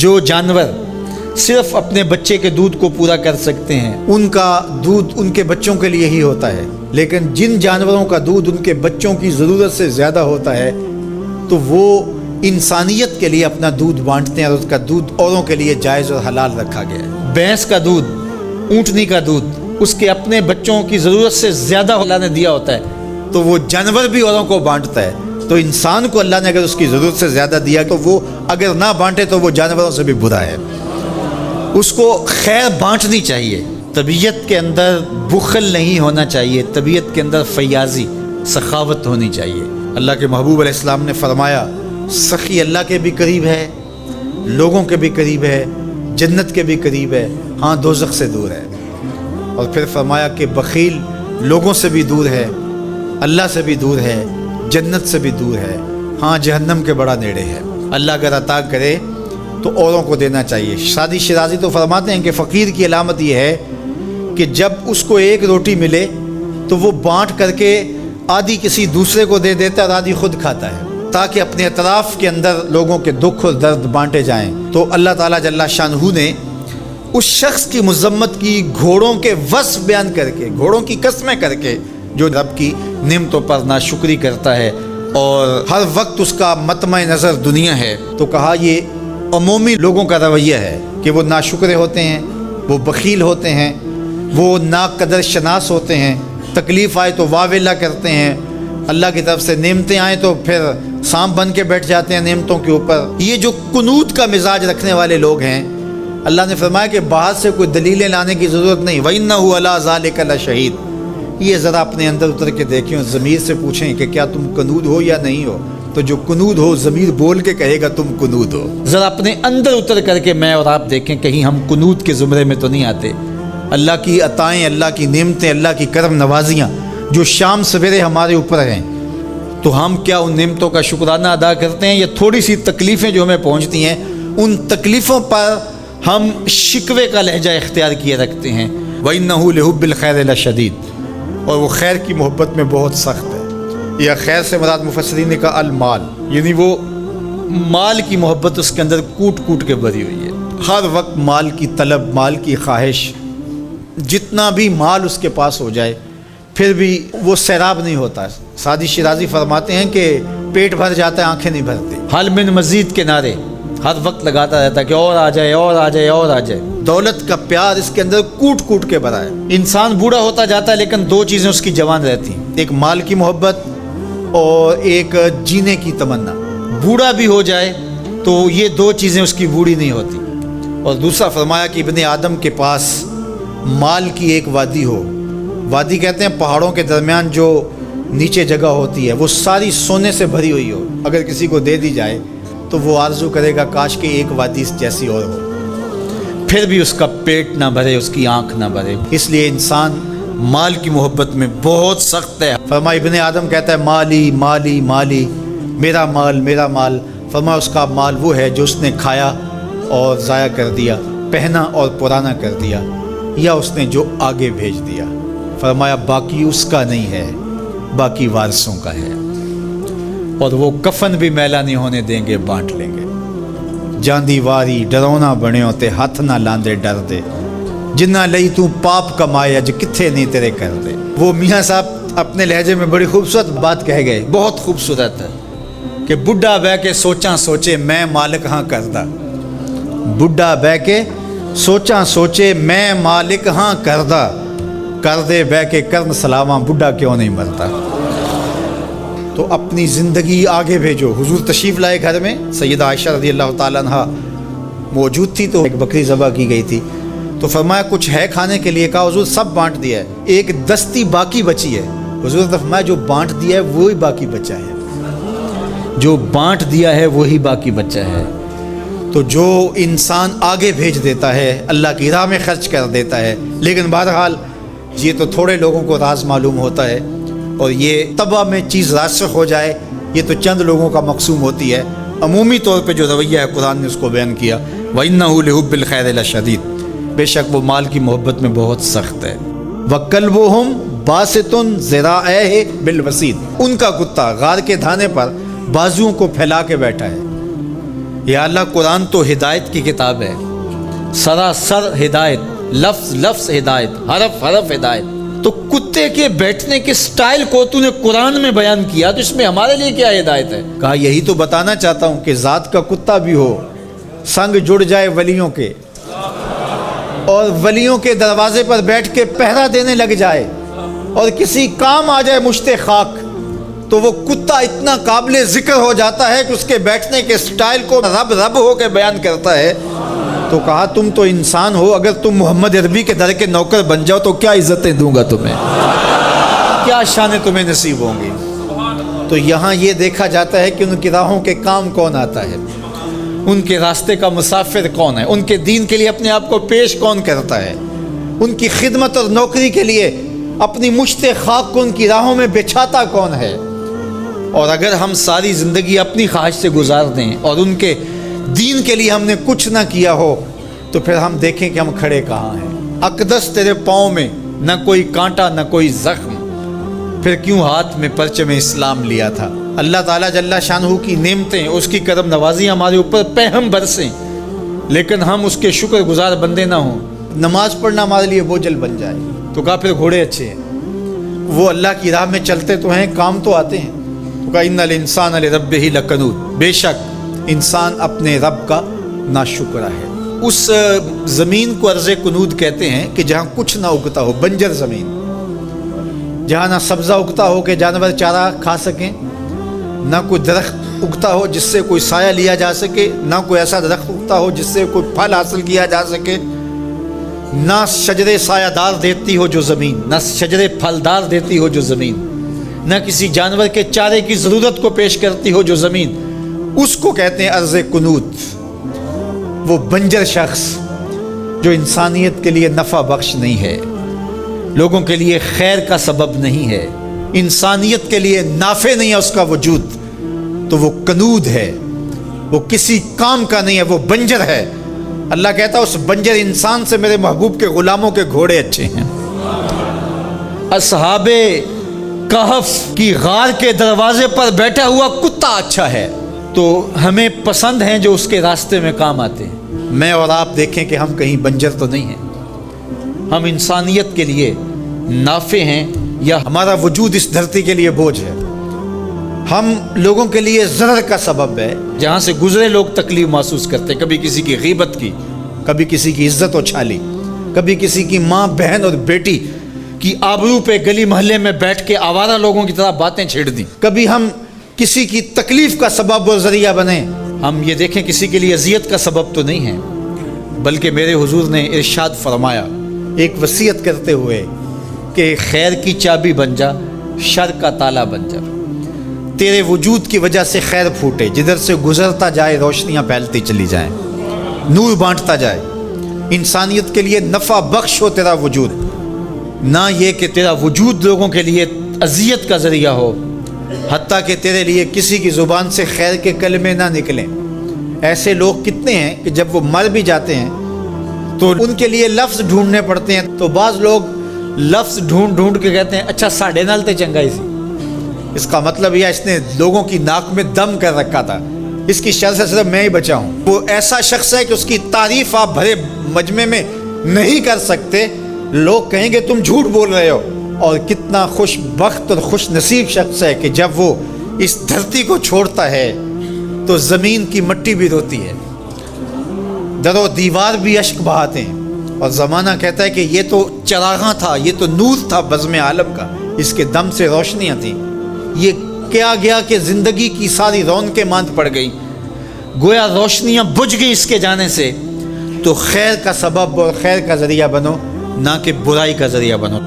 جو جانور صرف اپنے بچے کے دودھ کو پورا کر سکتے ہیں ان کا دودھ ان کے بچوں کے لیے ہی ہوتا ہے، لیکن جن جانوروں کا دودھ ان کے بچوں کی ضرورت سے زیادہ ہوتا ہے تو وہ انسانیت کے لیے اپنا دودھ بانٹتے ہیں اور اس کا دودھ اوروں کے لیے جائز اور حلال رکھا گیا ہے۔ بھینس کا دودھ، اونٹنی کا دودھ اس کے اپنے بچوں کی ضرورت سے زیادہ اللہ نے دیا ہوتا ہے تو وہ جانور بھی اوروں کو بانٹتا ہے، تو انسان کو اللہ نے اگر اس کی ضرورت سے زیادہ دیا تو وہ اگر نہ بانٹے تو وہ جانوروں سے بھی برا ہے، اس کو خیر بانٹنی چاہیے۔ طبیعت کے اندر بخل نہیں ہونا چاہیے، طبیعت کے اندر فیاضی، سخاوت ہونی چاہیے۔ اللہ کے محبوب علیہ السلام نے فرمایا سخی اللہ کے بھی قریب ہے، لوگوں کے بھی قریب ہے، جنت کے بھی قریب ہے، ہاں دوزخ سے دور ہے۔ اور پھر فرمایا کہ بخیل لوگوں سے بھی دور ہے، اللہ سے بھی دور ہے، جنت سے بھی دور ہے، ہاں جہنم کے بڑا نیڑے ہے۔ اللہ اگر عطا کرے تو اوروں کو دینا چاہیے۔ شادی شیرازی تو فرماتے ہیں کہ فقیر کی علامت یہ ہے کہ جب اس کو ایک روٹی ملے تو وہ بانٹ کر کے آدھی کسی دوسرے کو دے دیتا ہے اور آدھی خود کھاتا ہے، تاکہ اپنے اطراف کے اندر لوگوں کے دکھ اور درد بانٹے جائیں۔ تو اللہ تعالیٰ جل شانہ نے اس شخص کی مذمت کی گھوڑوں کے وصف بیان کر کے، گھوڑوں کی قسمیں کر کے، جو رب کی نعمتوں پر ناشکری کرتا ہے اور ہر وقت اس کا مطمع نظر دنیا ہے، تو کہا یہ عمومی لوگوں کا رویہ ہے کہ وہ ناشکرے ہوتے ہیں، وہ بخیل ہوتے ہیں، وہ ناقدر شناس ہوتے ہیں، تکلیف آئے تو واویلا کرتے ہیں، اللہ کی طرف سے نعمتیں آئیں تو پھر سانپ بن کے بیٹھ جاتے ہیں نعمتوں کے اوپر۔ یہ جو قنوت کا مزاج رکھنے والے لوگ ہیں، اللہ نے فرمایا کہ باہر سے کوئی دلیلیں لانے کی ضرورت نہیں، وَإِنَّهُ عَلَىٰ ذَلِكَ لَشَهِيدٌ۔ یہ ذرا اپنے اندر اتر کے دیکھیں اور ضمیر سے پوچھیں کہ کیا تم قنوت ہو یا نہیں ہو، تو جو قنوت ہو ضمیر بول کے کہے گا تم قنوت ہو۔ ذرا اپنے اندر اتر کر کے میں اور آپ دیکھیں کہیں ہم قنوت کے زمرے میں تو نہیں آتے۔ اللہ کی عطائیں، اللہ کی نعمتیں، اللہ کی کرم نوازیاں جو شام سویرے ہمارے اوپر ہیں، تو ہم کیا ان نعمتوں کا شکرانہ ادا کرتے ہیں؟ یا تھوڑی سی تکلیفیں جو ہمیں پہنچتی ہیں ان تکلیفوں پر ہم شکوے کا لہجہ اختیار کیے رکھتے ہیں۔ وَإِنَّهُ لِحُبِّ الْخَيْرِ لَشَدِيدٌ، اور وہ خیر کی محبت میں بہت سخت ہے۔ یا خیر سے مراد مفسرین نے کہا المال، یعنی وہ مال کی محبت اس کے اندر کوٹ کوٹ کے بھری ہوئی ہے، ہر وقت مال کی طلب، مال کی خواہش، جتنا بھی مال اس کے پاس ہو جائے پھر بھی وہ سیراب نہیں ہوتا۔ سعدی شیرازی فرماتے ہیں کہ پیٹ بھر جاتا ہے، آنکھیں نہیں بھرتی۔ حل من مزید کے نعرے ہر وقت لگاتا رہتا ہے کہ اور آ جائے، اور آ جائے، اور آ جائے۔ دولت کا پیار اس کے اندر کوٹ کوٹ کے بھرا ہے۔ انسان بوڑھا ہوتا جاتا ہے لیکن دو چیزیں اس کی جوان رہتی ہیں، ایک مال کی محبت اور ایک جینے کی تمنا۔ بوڑھا بھی ہو جائے تو یہ دو چیزیں اس کی بوڑھی نہیں ہوتی۔ اور دوسرا فرمایا کہ ابن آدم کے پاس مال کی ایک وادی ہو، وادی کہتے ہیں پہاڑوں کے درمیان جو نیچے جگہ ہوتی ہے، وہ ساری سونے سے بھری ہوئی ہو، اگر کسی کو دے دی جائے تو وہ آرزو کرے گا کاش کہ ایک وادی جیسی اور ہو، پھر بھی اس کا پیٹ نہ بھرے، اس کی آنکھ نہ بھرے۔ اس لیے انسان مال کی محبت میں بہت سخت ہے۔ فرمایا ابن آدم کہتا ہے مالی مالی مالی، میرا مال میرا مال۔ فرمایا اس کا مال وہ ہے جو اس نے کھایا اور ضائع کر دیا، پہنا اور پرانا کر دیا، یا اس نے جو آگے بھیج دیا۔ فرمایا باقی اس کا نہیں ہے، باقی وارثوں کا ہے، اور وہ کفن بھی میلا نہیں ہونے دیں گے، بانٹ لیں گے۔ جاندی واری ڈرونا بنیو تے ہاتھ نہ لاندے ڈر دے، جنہ لئی تو پاپ کمائے اج کتھے نہیں تیرے کر دے۔ وہ میاں صاحب اپنے لہجے میں بڑی خوبصورت بات کہہ گئے، بہت خوبصورت ہے کہ بڈھا بہ کے سوچاں سوچے میں مالک ہاں کردہ، بڈھا بہ کے سوچاں سوچے میں مالک ہاں کردہ، کر دے بہ کے کرن سلاواں بڈھا کیوں نہیں مرتا۔ تو اپنی زندگی آگے بھیجو۔ حضور تشریف لائے گھر میں، سیدہ عائشہ رضی اللہ تعالیٰ عنہ موجود تھی، تو ایک بکری ذبح کی گئی تھی، تو فرمایا کچھ ہے کھانے کے لیے؟ کہا حضور سب بانٹ دیا ہے، ایک دستی باقی بچی ہے۔ حضور نے فرمایا جو بانٹ دیا ہے وہی باقی بچا ہے، جو بانٹ دیا ہے وہی باقی بچا ہے۔ تو جو انسان آگے بھیج دیتا ہے، اللہ کی راہ میں خرچ کر دیتا ہے، لیکن بہرحال یہ تو تھوڑے لوگوں کو راز معلوم ہوتا ہے، اور یہ طبع میں چیز راسخ ہو جائے یہ تو چند لوگوں کا مقسوم ہوتی ہے۔ عمومی طور پہ جو رویہ ہے قرآن نے اس کو بیان کیا، وَإِنَّهُ لِحُبِّ الْخَيْرِ لَشَدِيدٌ، بے شک وہ مال کی محبت میں بہت سخت ہے۔ وَكَلْبُهُمْ بَاسِطٌ ذِرَاعَيْهِ بِالْوَسِيدِ، ان کا کتا غار کے دھانے پر بازوؤں کو پھیلا کے بیٹھا ہے، یا اللہ قرآن تو ہدایت کی کتاب ہے، سراسر ہدایت، لفظ لفظ ہدایت، حرف حرف ہدایت، تو کتے کے بیٹھنے کے سٹائل کو تو نے قرآن میں بیان کیا، تو اس میں ہمارے لیے کیا ہدایت ہے؟ کہا یہی تو بتانا چاہتا ہوں کہ ذات کا کتا بھی ہو، سنگ جڑ جائے ولیوں کے، اور ولیوں کے دروازے پر بیٹھ کے پہرا دینے لگ جائے، اور کسی کام آ جائے مشت خاک، تو وہ کتا اتنا قابل ذکر ہو جاتا ہے کہ اس کے بیٹھنے کے سٹائل کو رب رب ہو کے بیان کرتا ہے۔ تو کہا تم تو انسان ہو، اگر تم محمد عربی کے در کے نوکر بن جاؤ تو کیا عزتیں دوں گا تمہیں، کیا شانیں تمہیں نصیب ہوں گی۔ تو یہاں یہ دیکھا جاتا ہے کہ ان کی راہوں کے کام کون آتا ہے، ان کے راستے کا مسافر کون ہے، ان کے دین کے لیے اپنے آپ کو پیش کون کرتا ہے، ان کی خدمت اور نوکری کے لیے اپنی مشت خاک کو ان کی راہوں میں بچھاتا کون ہے۔ اور اگر ہم ساری زندگی اپنی خواہش سے گزار دیں اور ان کے دین کے لیے ہم نے کچھ نہ کیا ہو، تو پھر ہم دیکھیں کہ ہم کھڑے کہاں ہیں۔ اقدس تیرے پاؤں میں نہ کوئی کانٹا نہ کوئی زخم، پھر کیوں ہاتھ میں پرچم اسلام لیا تھا۔ اللہ تعالیٰ جل شانہ کی نعمتیں، اس کی کرم نوازی ہمارے اوپر پہم برسیں، لیکن ہم اس کے شکر گزار بندے نہ ہوں، نماز پڑھنا ہمارے لیے بوجھل بن جائے۔ تو کہا پھر گھوڑے اچھے ہیں، وہ اللہ کی راہ میں چلتے تو ہیں، کام تو آتے ہیں۔ تو کہا ان الانسان لربہ لکنود، بے شک انسان اپنے رب کا ناشکرا ہے۔ اس زمین کو ارض کنود کہتے ہیں کہ جہاں کچھ نہ اگتا ہو، بنجر زمین، جہاں نہ سبزہ اگتا ہو کہ جانور چارہ کھا سکیں، نہ کوئی درخت اگتا ہو جس سے کوئی سایہ لیا جا سکے، نہ کوئی ایسا درخت اگتا ہو جس سے کوئی پھل حاصل کیا جا سکے، نہ شجرے سایہ دار دیتی ہو جو زمین، نہ شجرے پھلدار دیتی ہو جو زمین، نہ کسی جانور کے چارے کی ضرورت کو پیش کرتی ہو جو زمین، اس کو کہتے ہیں ارض کنود۔ وہ بنجر شخص جو انسانیت کے لیے نفع بخش نہیں ہے، لوگوں کے لیے خیر کا سبب نہیں ہے، انسانیت کے لیے نافع نہیں ہے اس کا وجود، تو وہ کنود ہے، وہ کسی کام کا نہیں ہے، وہ بنجر ہے۔ اللہ کہتا ہے اس بنجر انسان سے میرے محبوب کے غلاموں کے گھوڑے اچھے ہیں۔ اصحاب کہف کی غار کے دروازے پر بیٹھا ہوا کتا اچھا ہے، تو ہمیں پسند ہیں جو اس کے راستے میں کام آتے ہیں۔ میں اور آپ دیکھیں کہ ہم کہیں بنجر تو نہیں ہیں، ہم انسانیت کے لیے نافع ہیں، یا ہمارا وجود اس دھرتی کے لیے بوجھ ہے، ہم لوگوں کے لیے ضرر کا سبب ہے، جہاں سے گزرے لوگ تکلیف محسوس کرتے ہیں، کبھی کسی کی غیبت کی، کبھی کسی کی عزت اچھالی، کبھی کسی کی ماں بہن اور بیٹی کی آبرو پہ گلی محلے میں بیٹھ کے آوارہ لوگوں کی طرح باتیں چھیڑ دیں، کبھی ہم کسی کی تکلیف کا سبب اور ذریعہ بنے۔ ہم یہ دیکھیں کسی کے لیے اذیت کا سبب تو نہیں ہے، بلکہ میرے حضور نے ارشاد فرمایا ایک وصیت کرتے ہوئے کہ خیر کی چابی بن جا، شر کا تالا بن جا، تیرے وجود کی وجہ سے خیر پھوٹے، جدھر سے گزرتا جائے روشنیاں پھیلتی چلی جائیں، نور بانٹتا جائے، انسانیت کے لیے نفع بخش ہو تیرا وجود، نہ یہ کہ تیرا وجود لوگوں کے لیے اذیت کا ذریعہ ہو، حتیٰ کہ تیرے لیے کسی کی زبان سے خیر کے کلمے نہ نکلیں۔ ایسے لوگ کتنے ہیں کہ جب وہ مر بھی جاتے ہیں تو ان کے لیے لفظ ڈھونڈنے پڑتے ہیں، تو بعض لوگ لفظ ڈھونڈ ڈھونڈ کے کہتے ہیں اچھا ساڑھے نال تے چنگائی سی، اس کا مطلب یہ اس نے لوگوں کی ناک میں دم کر رکھا تھا، اس کی شر سے صرف میں ہی بچا ہوں۔ وہ ایسا شخص ہے کہ اس کی تعریف آپ بھرے مجمع میں نہیں کر سکتے، لوگ کہیں گے تم جھوٹ بول رہے ہو۔ اور کتنا خوش بخت اور خوش نصیب شخص ہے کہ جب وہ اس دھرتی کو چھوڑتا ہے تو زمین کی مٹی بھی روتی ہے، در و دیوار بھی اشک بہاتے ہیں، اور زمانہ کہتا ہے کہ یہ تو چراغاں تھا، یہ تو نور تھا بزم عالم کا، اس کے دم سے روشنیاں تھیں، یہ کیا گیا کہ زندگی کی ساری رونقیں ماند پڑ گئی، گویا روشنیاں بجھ گئی اس کے جانے سے۔ تو خیر کا سبب اور خیر کا ذریعہ بنو، نہ کہ برائی کا ذریعہ بنو۔